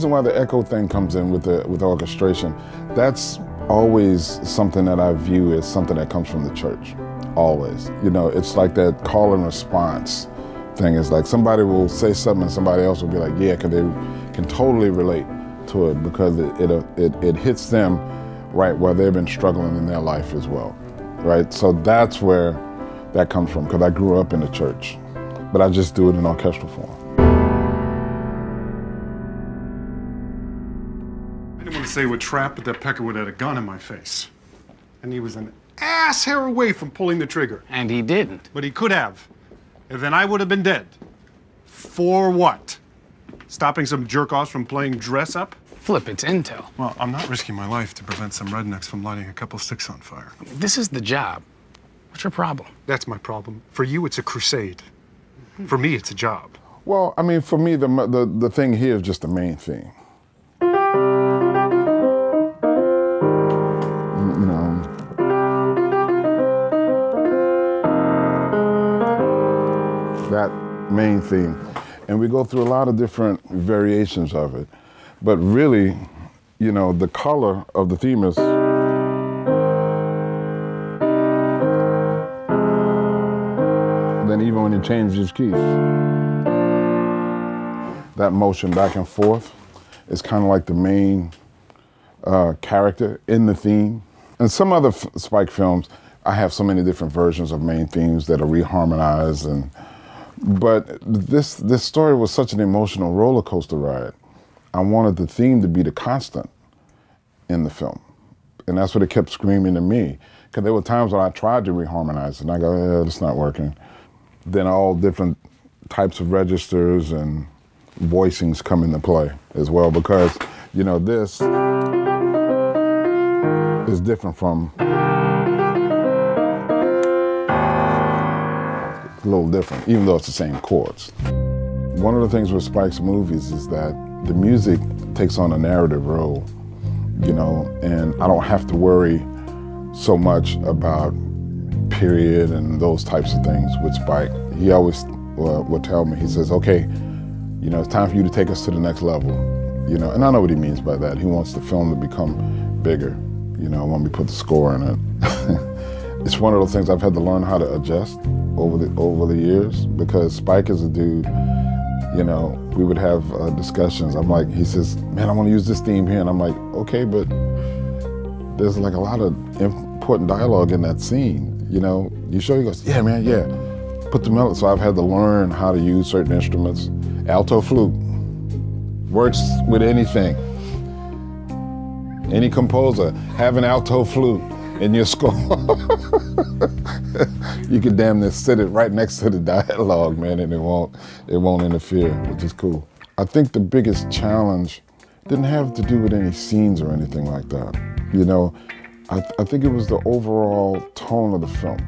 reason why the echo thing comes in with the orchestration, that's always something that I view as something that comes from the church, always. You know, it's like that call and response thing. Is like somebody will say something and somebody else will be like, yeah, because they can totally relate to it because it hits them right where they've been struggling in their life as well, right? So that's where that comes from, because I grew up in the church, but I just do it in orchestral form. I didn't want to say what trap, but that Pecker would have had a gun in my face. And he was an ass hair away from pulling the trigger. And he didn't. But he could have. And then I would have been dead. For what? Stopping some jerk-offs from playing dress-up? Flip, it's intel. Well, I'm not risking my life to prevent some rednecks from lighting a couple sticks on fire. This is the job. What's your problem? That's my problem. For you, it's a crusade. For me, it's a job. Well, I mean, for me, the thing here is just the main theme. You know, that main theme. And we go through a lot of different variations of it. But really, you know, the color of the theme is then even when you change these keys, that motion back and forth is kind of like the main character in the theme. In some other Spike films, I have so many different versions of main themes that are reharmonized, but this story was such an emotional roller coaster ride. I wanted the theme to be the constant in the film. And that's what it kept screaming to me. Because there were times when I tried to reharmonize it and I go, yeah, it's not working. Then all different types of registers and voicings come into play as well, because, you know, this is different from, it's a little different, even though it's the same chords. One of the things with Spike's movies is that the music takes on a narrative role, you know, and I don't have to worry so much about period and those types of things with Spike. He always would tell me, he says, okay, you know, it's time for you to take us to the next level, you know, and I know what he means by that. He wants the film to become bigger, you know, when we put the score in it. It's one of those things I've had to learn how to adjust over the years, because Spike is a dude, you know, we would have discussions. I'm like, he says, man, I want to use this theme here. And I'm like, okay, but there's like a lot of important dialogue in that scene. You know, you sure? He goes, yeah, man, yeah. Put the melody. So I've had to learn how to use certain instruments. Alto flute works with anything. Any composer, have an alto flute in your score. You can damn near sit it right next to the dialogue, man, and it won't interfere, which is cool. I think the biggest challenge didn't have to do with any scenes or anything like that. You know, I think it was the overall tone of the film.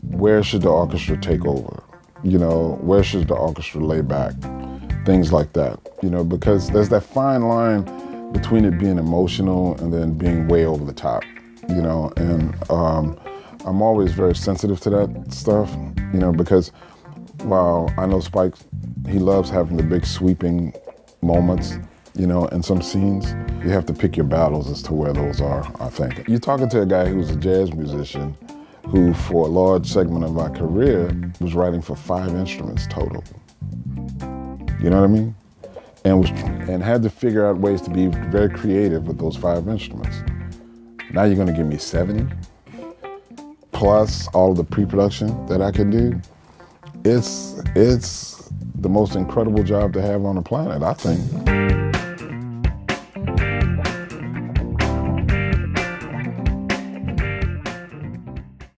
Where should the orchestra take over? You know, where should the orchestra lay back? Things like that, you know, because there's that fine line between it being emotional and then being way over the top, you know, and I'm always very sensitive to that stuff, you know, because while I know Spike, he loves having the big sweeping moments, you know, in some scenes, you have to pick your battles as to where those are, I think. You're talking to a guy who's a jazz musician who, for a large segment of my career, was writing for 5 instruments total. You know what I mean? And had to figure out ways to be very creative with those 5 instruments. Now you're gonna give me 70, plus all of the pre-production that I can do. It's the most incredible job to have on the planet, I think.